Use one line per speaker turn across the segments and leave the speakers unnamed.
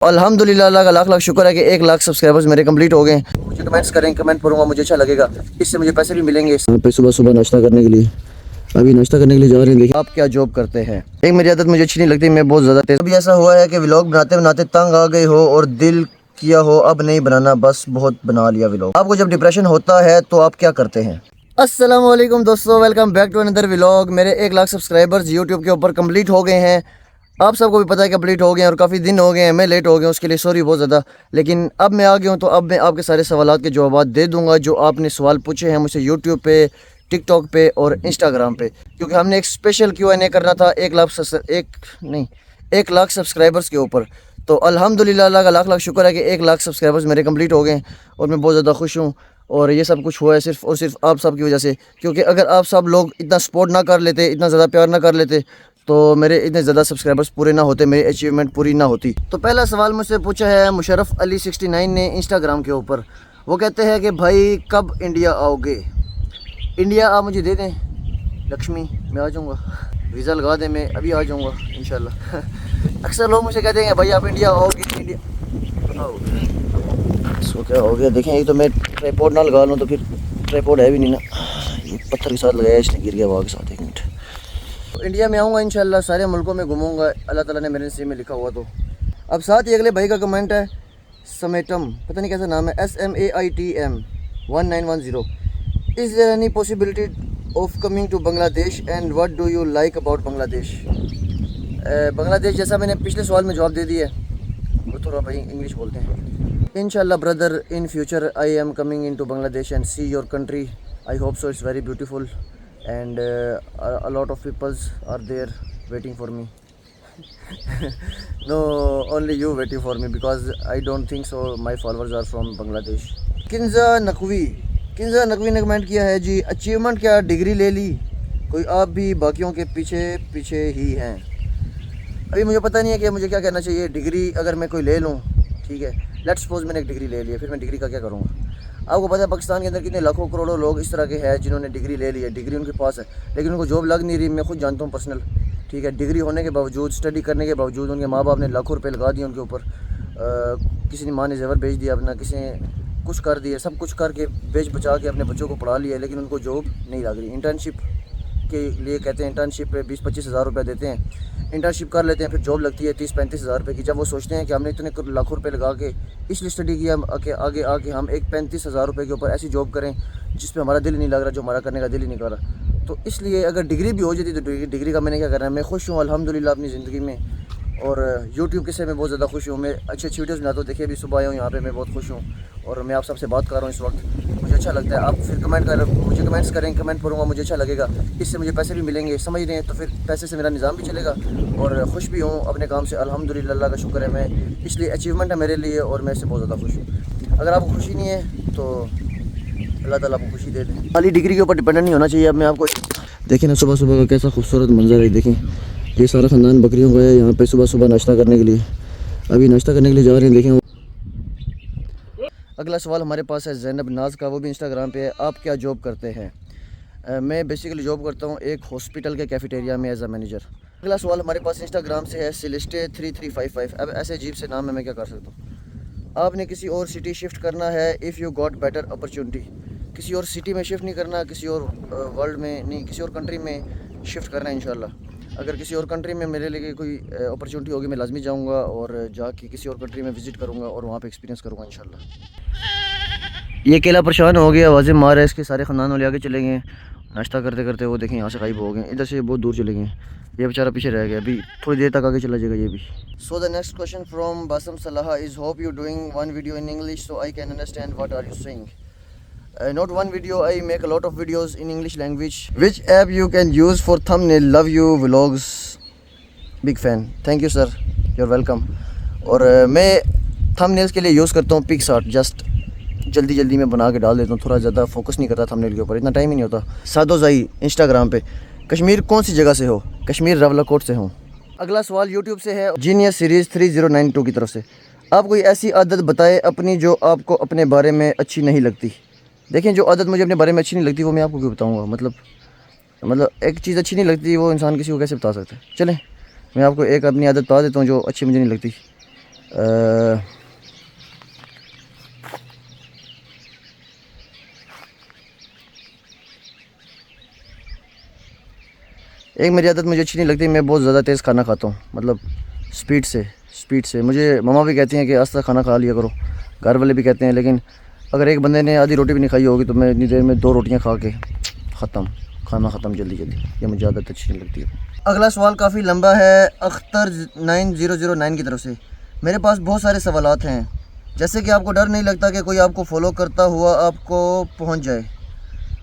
अल्हम्दुलिल्लाह, अल्लाह का लाख लाख शुक्र है कि 1 लाख सब्सक्राइबर्स मेरे कंप्लीट हो गए। मुझे कमेंट्स करें, कमेंट करूँगा, मुझे अच्छा लगेगा, इससे मुझे पैसे भी मिलेंगे। यहाँ पे सुबह सुबह नाश्ता करने के लिए, अभी नाश्ता करने के लिए जा रहे हैं। देखिए आप क्या जॉब करते हैं। एक मेरी आदत मुझे अच्छी नहीं लगती, मैं बहुत ज़्यादा तेज। अभी ऐसा हुआ है कि व्लॉग बनाते बनाते तंग आ गए हो और दिल किया हो अब नहीं बनाना, बस बहुत बना लिया व्लॉग। आपको जब डिप्रेशन होता है तो आप क्या करते हैं? अस्सलाम वालेकुम दोस्तों, welcome back to another vlog. मेरे 1 लाख सब्सक्राइबर्स यूट्यूब के ऊपर कंप्लीट हो गए हैं। आप सबको भी पता है कंप्लीट हो गए हैं और काफ़ी दिन हो गए हैं, मैं लेट हो गया, उसके लिए सॉरी बहुत ज़्यादा। लेकिन अब मैं आ गया हूँ तो अब मैं आपके सारे सवालात के जवाब दे दूँगा जो आपने सवाल पूछे हैं मुझसे यूट्यूब पे, टिकटॉक पे और इंस्टाग्राम पे। क्योंकि हमने एक स्पेशल Q&A करना था 1 लाख सब्सक्राइबर्स के ऊपर। तो अल्हम्दुलिल्लाह, अल्लाह का लाख लाख शुक्र है कि 1 लाख सब्सक्राइबर्स मेरे कंप्लीट हो गए हैं और मैं बहुत ज़्यादा खुश हूँ। और ये सब कुछ हुआ है सिर्फ़ और सिर्फ आप सब की वजह से। क्योंकि अगर आप सब लोग इतना सपोर्ट ना कर लेते, इतना ज़्यादा प्यार ना कर लेते, तो मेरे इतने ज़्यादा सब्सक्राइबर्स पूरे ना होते, मेरी अचीवमेंट पूरी ना होती। तो पहला सवाल मुझसे पूछा है मुशर्रफ अली 69 ने इंस्टाग्राम के ऊपर। वो कहते हैं कि भाई कब इंडिया आओगे? इंडिया आप मुझे दे दें लक्ष्मी, मैं आ जाऊँगा। वीज़ा लगा दें, मैं अभी आ जाऊँगा इंशाल्लाह। अक्सर लोग मुझे कहते हैं भाई आप इंडिया आओगे, इंडिया आओ। इसको क्या हो गया देखें, एक तो मैं ट्राइपॉड ना लगा लूँ तो फिर ट्राइपॉड है भी नहीं ना, ये पत्थर के साथ लगाया इसलिए गिर गया वहाँ के साथ। 1 मिनट। तो इंडिया में आऊँगा इंशाल्लाह, सारे मुल्कों में घूमूंगा, अल्लाह ताला ने मेरे नसीब में लिखा हुआ। तो अब साथ ही अगले भाई का कमेंट है समेटम, पता नहीं कैसा नाम है, SMAITM 1910। Is there any possibility of coming to Bangladesh and what do you like about Bangladesh? Bangladesh जैसा मैंने पिछले सवाल में जवाब दे दिया है, वो थोड़ा भाई इंग्लिश बोलते हैं। इंशाल्लाह brother, in future I am coming into Bangladesh and see your country. I hope so, it's very beautiful and a lot of peoples are there waiting for me. No, only you waiting for me because I don't think so my followers are from Bangladesh. Kinza Naqvi ने comment किया है जी, achievement क्या degree ले ली? कोई आप भी बाकियों के पीछे पीछे ही हैं? अभी मुझे पता नहीं है कि मुझे क्या कहना चाहिए। डिग्री अगर मैं कोई ले लूँ, ठीक है, लेट्स सपोज मैंने एक डिग्री ले ली है, फिर मैं डिग्री का क्या करूँगा? आपको पता है पाकिस्तान के अंदर कितने लाखों करोड़ों लोग इस तरह के हैं जिन्होंने डिग्री ले ली है, डिग्री उनके पास है लेकिन उनको जॉब लग नहीं रही। मैं खुद जानता हूँ पर्सनल, ठीक है, डिग्री होने के बावजूद, स्टडी करने के बावजूद उनके माँ बाप ने लाखों रुपए लगा दिए उनके ऊपर। किसी ने माँ ने जेवर बेच दिया अपना, किसी ने कुछ कर दिया, सब कुछ करके बेच बचा के अपने बच्चों को पढ़ा लिया, लेकिन उनको जॉब नहीं लग रही। इंटर्नशिप के लिए कहते हैं, इंटर्नशिप पे 20-25 हज़ार रुपये देते हैं, इंटर्नशिप कर लेते हैं, फिर जॉब लगती है 30-35 हज़ार रुपये की। जब वो सोचते हैं कि हमने इतने लाखों रुपए लगा के इसलिए स्टडी किया कि आगे आके हम एक 35 हज़ार रुपये के ऊपर ऐसी जॉब करें जिस पे हमारा दिल नहीं लग रहा, जो हमारा करने का दिल ही नहीं कर रहा। तो इसलिए अगर डिग्री भी हो जाती तो डिग्री का मैंने क्या करना है। मैं खुश हूँ अल्हम्दुलिल्लाह अपनी ज़िंदगी में, और यूट्यूब के से मैं बहुत ज़्यादा खुश हूँ। मैं अच्छी अच्छी वीडियोज़ बनाता हूँ, देखिए अभी सुबह आया हूँ यहाँ पे, मैं बहुत खुश हूँ और मैं आप सबसे बात कर रहा हूँ इस वक्त, मुझे अच्छा लगता है। आप फिर मुझे कमेंट्स करें, कमेंट करूँगा, मुझे अच्छा लगेगा, इससे मुझे पैसे भी मिलेंगे, समझ रहे हैं? तो फिर पैसे से मेरा निज़ाम भी चलेगा और खुश भी हूँ अपने काम से अल्हम्दुलिल्लाह, अल्लाह का शुक्र है। मैं इसलिए अचीवमेंट है मेरे लिए और मैं इससे बहुत ज़्यादा खुश हूँ। अगर आपको खुशी नहीं है तो अल्लाह ताला आपको खुशी दे दे। खाली डिग्री के ऊपर डिपेंडेंट नहीं होना चाहिए। अब मैं आपको देखें ना, सुबह सुबह का कैसा खूबसूरत मंजर है। देखें ये सारा ख़ानदान बकरियों का है यहाँ पे सुबह सुबह नाश्ता करने के लिए, अभी नाश्ता करने के लिए जा रहे हैं। देखें अगला सवाल हमारे पास है ज़ैनब नाज का, वो भी इंस्टाग्राम पे है। आप क्या जॉब करते हैं? मैं बेसिकली जॉब करता हूँ एक हॉस्पिटल के कैफेटेरिया में एज अ मैनेजर। अगला सवाल हमारे पास इंस्टाग्राम से है सिलेस्टे 3355। अब ऐसे अजीब से नाम है, मैं क्या कर सकता हूँ। आपने किसी और सिटी शिफ्ट करना है if you got better opportunity? किसी और सिटी में शिफ्ट नहीं करना, किसी और वर्ल्ड में नहीं, किसी और कंट्री में शिफ्ट करना है इंशाल्लाह। अगर किसी और कंट्री में मेरे लिए कोई अपॉर्चुनिटी होगी मैं लाजमी जाऊँगा और जाके किसी और कंट्री में विज़िट करूँगा और वहाँ पे एक्सपीरियंस करूँगा इंशाल्लाह। ये अकेला परेशान हो गया, आवाज़ें मार है, इसके सारे ख़ानदान वाले आगे चले गए नाश्ता करते करते। वो देखें यहाँ से गायब हो गए, इधर से बहुत दूर चले गए, ये बेचारा पीछे रह गया, अभी थोड़ी देर तक आगे चला जाएगा ये भी। So the next question from Basim Salah is hope you doing one video in English so I can understand what are you saying? Not one video, I make a lot of videos in English language. Which app you can use for thumbnail? Love you vlogs. Big fan. Thank you sir. You're welcome. और मैं thumbnails के लिए use करता हूँ PicsArt. Just जल्दी जल्दी में बना के डाल देता हूँ, थोड़ा ज़्यादा फोकस नहीं करता थंबनेल के ऊपर, इतना टाइम ही नहीं होता। सादोज़ाई इंस्टाग्राम पे। कश्मीर कौन सी जगह से हो? कश्मीर रवलाकोट से हूँ। अगला सवाल यूट्यूब से है जीनियस सीरीज़ 3092 की तरफ से। आप कोई ऐसी आदत बताए अपनी जो आपको अपने बारे में अच्छी नहीं लगती? देखें जो आदत मुझे अपने बारे में अच्छी नहीं लगती वो मैं आपको क्यों बताऊंगा। मतलब एक चीज़ अच्छी नहीं लगती वो इंसान किसी को कैसे बता सकता है। चलें मैं आपको एक अपनी आदत बता देता हूँ जो अच्छी मुझे नहीं लगती। एक मेरी आदत मुझे अच्छी नहीं लगती, मैं बहुत ज़्यादा तेज़ खाना खाता हूँ, मतलब स्पीड से। मुझे मम्मा भी कहती हैं कि आस्ता खाना खा लिया करो, घर वाले भी कहते हैं, लेकिन अगर एक बंदे ने आधी रोटी भी नहीं खाई होगी तो मैं इतनी देर में 2 रोटियाँ खा के खाना ख़त्म जल्दी जल्दी। ये मुझे आदत अच्छी नहीं लगती है। अगला सवाल काफ़ी लंबा है, अख्तर 9009 की तरफ से। मेरे पास बहुत सारे सवालात हैं, जैसे कि आपको डर नहीं लगता कि कोई आपको फॉलो करता हुआ आपको पहुंच जाए?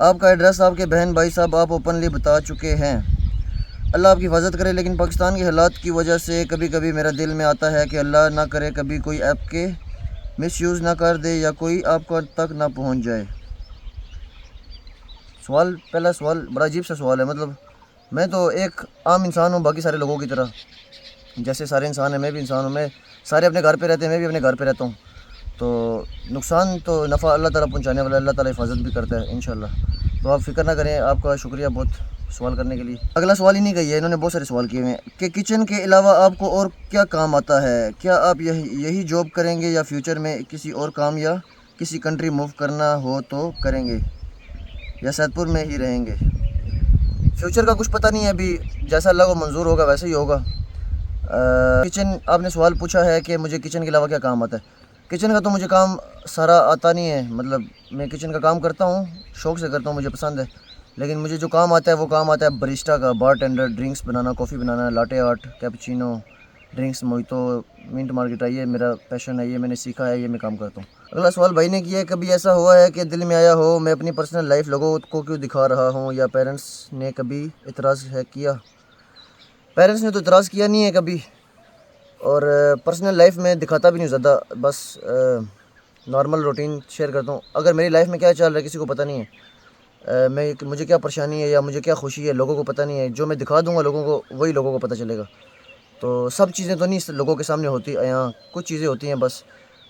आपका एड्रेस आपके बहन भाई साहब आप ओपनली बता चुके हैं। अल्लाह आपकी हिफाजत करे, लेकिन पाकिस्तान के हालात की वजह से कभी कभी मेरा दिल में आता है कि अल्लाह ना करे कभी कोई ऐप के मिसयूज़ ना कर दे या कोई आपको तक ना पहुंच जाए। पहला सवाल बड़ा अजीब सा सवाल है। मतलब मैं तो एक आम इंसान हूँ, बाकी सारे लोगों की तरह, जैसे सारे इंसान हैं मैं भी इंसान हूँ। मैं सारे अपने घर पे रहते हैं, मैं भी अपने घर पे रहता हूँ। तो नुकसान तो नफ़ा अल्लाह ताला पहुँचाने वाला, अल्लाह ताला हिफाजत भी करता है इंशाल्लाह। तो आप फिक्र ना करें। आपका शुक्रिया बहुत सवाल करने के लिए। अगला सवाल ही नहीं कही है, इन्होंने बहुत सारे सवाल किए हैं कि किचन के अलावा आपको और क्या काम आता है? क्या आप यही जॉब करेंगे या फ्यूचर में किसी और काम या किसी कंट्री मूव करना हो तो करेंगे या सैदपुर में ही रहेंगे? फ्यूचर का कुछ पता नहीं है अभी, जैसा अल्लाह को मंजूर होगा वैसे ही होगा। किचन आपने सवाल पूछा है कि मुझे किचन के अलावा क्या काम आता है। किचन का तो मुझे काम सारा आता नहीं है, मतलब मैं किचन का काम करता हूँ, शौक़ से करता हूँ, मुझे पसंद है। लेकिन मुझे जो काम आता है वो काम आता है बरिस्टा का, बारटेंडर, ड्रिंक्स बनाना, कॉफ़ी बनाना, latte art, cappuccino, drinks, mojito, mint market, ये मेरा पैशन है, ये मैंने सीखा है, ये मैं काम करता हूँ। अगला सवाल भाई ने किया है, कभी ऐसा हुआ है कि दिल में आया हो मैं अपनी पर्सनल लाइफ लोगों को क्यों दिखा रहा हूँ, या पेरेंट्स ने कभी इतराज़ है किया? पेरेंट्स ने तो इतराज़ किया नहीं है कभी, और पर्सनल लाइफ में दिखाता भी नहीं ज़्यादा, बस नॉर्मल रूटीन शेयर करता हूँ। अगर मेरी लाइफ में क्या चल रहा है किसी को पता नहीं है। मुझे क्या परेशानी है या मुझे क्या खुशी है लोगों को पता नहीं है। जो मैं दिखा दूँगा लोगों को वही लोगों को पता चलेगा। तो सब चीज़ें तो नहीं लोगों के सामने होती, यहाँ कुछ चीज़ें होती हैं बस,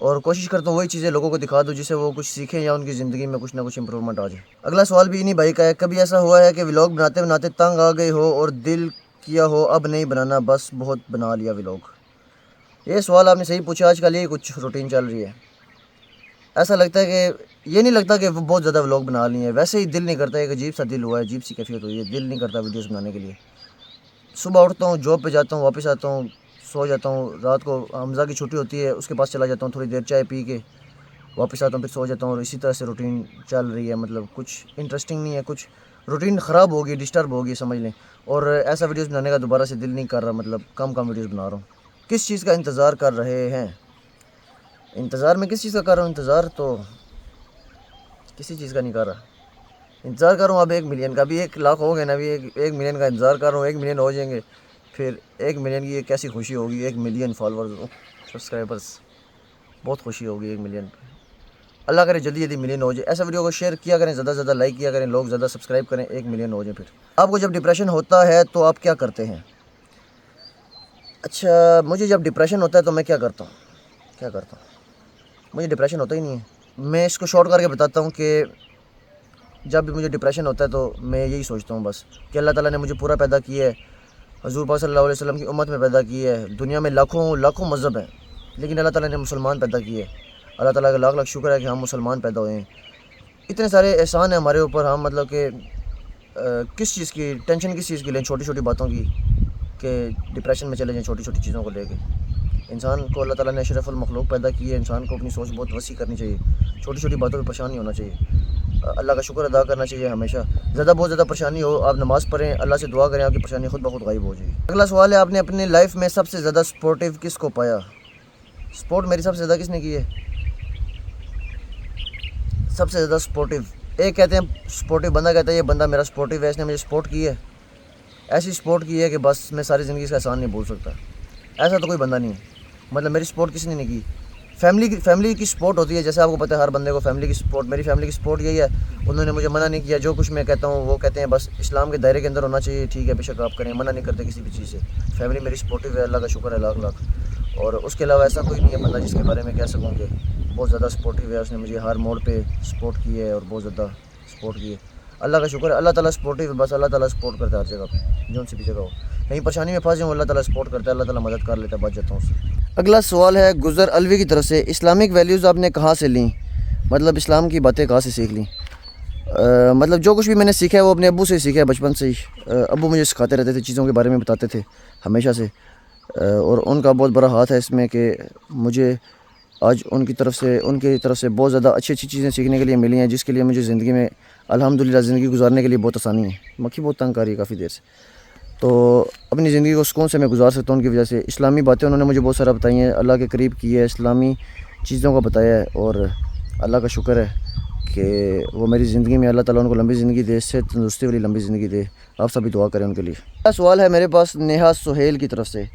और कोशिश करता हूँ वही चीज़ें लोगों को दिखा दूँ जिससे वो कुछ सीखें या उनकी ज़िंदगी में कुछ ना कुछ इंप्रूवमेंट आ जाए। अगला सवाल भी इन्हीं भाई का है, कभी ऐसा हुआ है कि व्लॉग बनाते बनाते तंग आ गए हो और दिल किया हो अब नहीं बनाना, बस बहुत बना लिया व्लॉग? ये सवाल आपने सही पूछा। आजकल ये कुछ रूटीन चल रही है, ऐसा लगता है कि ये नहीं लगता कि वो बहुत ज़्यादा व्लॉग बना लिए हैं, वैसे ही दिल नहीं करता। एक अजीब सा दिल हुआ है, अजीब सी कैफियत हुई है, दिल नहीं करता वीडियोस बनाने के लिए। सुबह उठता हूँ, जॉब पे जाता हूँ, वापस आता हूँ, सो जाता हूँ। रात को हमज़ा की छुट्टी होती है, उसके पास चला जाता हूँ, थोड़ी देर चाय पी के वापस आता हूँ, फिर सो जाता हूँ। और इसी तरह से रूटीन चल रही है। मतलब कुछ इंटरेस्टिंग नहीं है, कुछ रूटीन ख़राब हो गई, डिस्टर्ब हो गई समझ लें। और ऐसा वीडियोज़ बनाने का दोबारा से दिल नहीं कर रहा, मतलब कम वीडियोज़ बना रहा हूँ। किस चीज़ का इंतज़ार कर रहे हैं? इंतज़ार में किस चीज़ का कर रहा हूँ? इंतज़ार तो किसी चीज़ का नहीं कर रहा। इंतज़ार कर रहा हूँ अब 1 मिलियन का। अभी 1 लाख हो गए ना, अभी 1 मिलियन का इंतज़ार कर रहा हूँ। 1 मिलियन हो जाएंगे, फिर 1 मिलियन की कैसी खुशी होगी। 1 मिलियन फॉलोअर्स, सब्सक्राइबर्स, बहुत खुशी होगी 1 मिलियन पे। अल्लाह करे जल्दी जल्दी मिलियन हो जाए। ऐसा वीडियो को शेयर किया करें, ज़्यादा से ज़्यादा लाइक किया करें, लोग ज़्यादा सब्सक्राइब करें, 1 मिलियन हो जाए। फिर आपको जब डिप्रेशन होता है तो आप क्या करते हैं? अच्छा, मुझे जब डिप्रेशन होता है तो मैं क्या करता हूँ? मुझे डिप्रेशन होता ही नहीं है। मैं इसको शॉर्ट करके बताता हूँ कि जब भी मुझे डिप्रेशन होता है तो मैं यही सोचता हूँ बस कि अल्लाह ताला ने मुझे पूरा पैदा किया है, हज़ूर पाक सल्लल्लाहु अलैहि वसल्लम की उम्मत में पैदा किया है। दुनिया में लाखों मज़हब हैं, लेकिन अल्लाह ताला ने मुसलमान पैदा किए हैं। अल्लाह ताला का लाख लाख शुक्र है कि हम मुसलमान पैदा हुए हैं। इतने सारे एहसान है हमारे ऊपर, हम मतलब कि किस चीज़ की टेंशन, किस चीज़ की लें, छोटी छोटी बातों की, कि डिप्रेशन में चले जाएँ छोटी छोटी चीज़ों को लेके। इंसान को अल्लाह ताला ने अशरफुल मखलूक पैदा की है, इंसान को अपनी सोच बहुत वसी करनी चाहिए, छोटी छोटी बातों पर परेशान नहीं होना चाहिए, अल्लाह का शुक्र अदा करना चाहिए हमेशा। बहुत ज़्यादा परेशानी हो आप नमाज़ पढ़ें, अल्लाह से दुआ करें, आपकी परेशानी खुद ब खुद गायब हो जाएगी। अगला सवाल है, आपने अपनी लाइफ में सबसे ज़्यादा सपोर्टिव किसको पाया? सपोर्ट मेरी सबसे ज़्यादा किसने की है? सबसे ज़्यादा सपोर्टिव एक कहते हैं, सपोर्टिव बंदा कहता है ये बंदा मेरा सपोर्टिव है, इसने मुझे सपोर्ट की है, ऐसी सपोर्ट की है कि बस मैं सारी ज़िंदगी इसका एहसान नहीं भूल सकता। ऐसा तो कोई बंदा नहीं है। मतलब मेरी सपोर्ट किसी ने नहीं की। फैमिली की सपोर्ट होती है, जैसे आपको पता है हर बंदे को फैमिली की सपोर्ट। मेरी फैमिली की सपोर्ट यही है, उन्होंने मुझे मना नहीं किया। जो कुछ मैं कहता हूँ वो कहते हैं बस इस्लाम के दायरे के अंदर होना चाहिए, ठीक है बेशक आप करें, मना नहीं करते किसी भी चीज़ से। फैमिली मेरी सपोर्टिव है, अल्लाह का शुक्र है लाख लाख। और उसके अलावा ऐसा कोई नहीं है बंदा जिसके बारे में कह सकूँ कि बहुत ज़्यादा सपोर्टिव है, उसने मुझे हर मोड़ पर सपोर्ट की है और बहुत ज़्यादा सपोर्ट की है। अल्लाह का शुक्र है, अल्लाह ताला सपोर्टिव है, बस अल्लाह ताला सपोर्ट करता है हर जगह पर, जो सी भी जगह हो। कहीं परेशानी में फंस जाऊँ अल्लाह ताला सपोर्ट करता है, अल्लाह ताला मदद कर लेता है, बच जाता हूँ उससे। अगला सवाल है गुज़र अलवी की तरफ से, इस्लामिक वैल्यूज़ आपने कहाँ से ली, मतलब इस्लाम की बातें कहाँ से सीख ली। मतलब जो कुछ भी मैंने सीखा है वो अपने अब्बू से सीखा है, बचपन से ही। अब्बू मुझे सिखाते रहते थे, चीज़ों के बारे में बताते थे हमेशा से। और उनका बहुत बड़ा हाथ है इसमें कि मुझे आज उनकी तरफ से बहुत ज़्यादा अच्छी अच्छी चीज़ें सीखने के लिए मिली हैं, जिसके लिए मुझे ज़िंदगी में अल्हम्दुलिल्लाह ज़िंदगी गुजारने के लिए बहुत आसानी है। मक्खी बहुत तंग कर रही है काफ़ी देर से, तो अपनी ज़िंदगी को सुकून से मैं गुजार सकता हूँ उनकी वजह से। इस्लामी बातें उन्होंने मुझे बहुत सारा बताई हैं, अल्लाह के करीब की है, इस्लामी चीज़ों का बताया है। और अल्लाह का शुक्र है कि वो मेरी ज़िंदगी में, अल्लाह ताला उनको लंबी ज़िंदगी दे, सेहत तंदुरुस्ती वाली लंबी ज़िंदगी दे। आप सभी दुआ करें उनके लिए। अगला सवाल है मेरे पास नेहा सोहेल की तरफ से,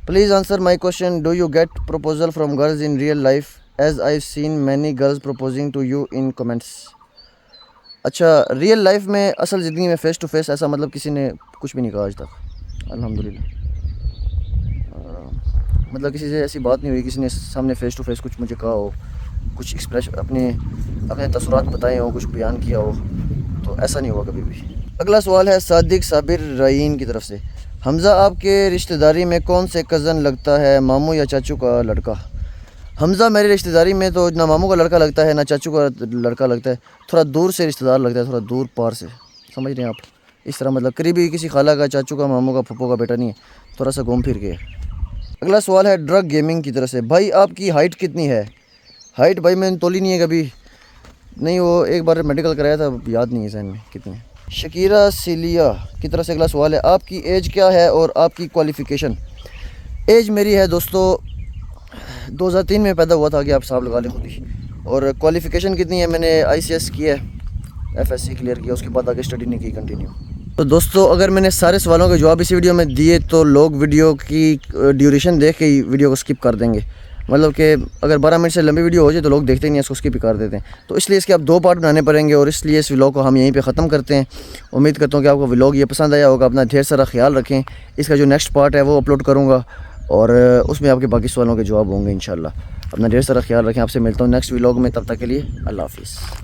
please answer my question, do you get proposal from girls in real life as I seen many girls proposing to you in comments. अच्छा, रियल लाइफ में, असल ज़िंदगी में फ़ेस टू फेस ऐसा मतलब किसी ने कुछ भी नहीं कहा आज तक, अल्हम्दुलिल्लाह। मतलब किसी से ऐसी बात नहीं हुई, किसी ने सामने फ़ेस टू फेस कुछ मुझे कहा हो, कुछ एक्सप्रेस अपने तसुरात बताए हो, कुछ बयान किया हो, तो ऐसा नहीं हुआ कभी भी। अगला सवाल है सादिक साबिर रईन की तरफ से, हमज़ा आपके रिश्तेदारी में कौन से कज़न लगता है, मामू या चाचू का लड़का। हमज़ा मेरी रिश्तेदारी में तो ना मामू का लड़का लगता है ना चाचू का लड़का लगता है, थोड़ा दूर से रिश्तेदार लगता है, थोड़ा दूर पार से, समझ रहे हैं आप। इस तरह मतलब करीबी किसी खाला का, चाचू का, मामू का, फूफो का बेटा नहीं है, थोड़ा सा घूम फिर के। अगला सवाल है ड्रग गेमिंग की तरफ से, भाई आपकी हाइट कितनी है। हाइट भाई मैंने तोली नहीं है कभी, नहीं वो एक बार मेडिकल कराया था, याद नहीं है ज़हन में कितनी है। शकीरा सिलिया की तरफ से अगला सवाल है, आपकी एज क्या है और आपकी क्वालिफ़िकेशन। एज मेरी है दोस्तों 2003 में पैदा हुआ था कि आप हिसाब लगा लें खुद ही। और क्वालिफ़िकेशन कितनी है, मैंने ICS किया है, FSC क्लियर किया, उसके बाद आगे स्टडी नहीं की कंटिन्यू। तो दोस्तों अगर मैंने सारे सवालों के जवाब इसी वीडियो में दिए तो लोग वीडियो की ड्यूरेशन देख के ही वीडियो को स्किप कर देंगे। मतलब कि अगर 12 मिनट से लंबी वीडियो हो जाए तो लोग देखते ही नहीं, इसको स्किप कर देते हैं। तो इसलिए इसके आप 2 पार्ट बनाने पड़ेंगे और इसलिए इस व्लॉग को हम यहीं पे ख़त्म करते हैं। उम्मीद करता हूँ कि आपको व्लॉग ये पसंद आया होगा। अपना ढेर सारा ख्याल रखें। इसका जो नेक्स्ट पार्ट है वो अपलोड करूँगा और उसमें आपके बाकी सवालों के जवाब होंगे इंशाल्लाह। अपना ढेर सारा ख्याल रखें। आपसे मिलता हूँ नेक्स्ट व्लॉग में, तब तक के लिए अल्लाह हाफ़िज़।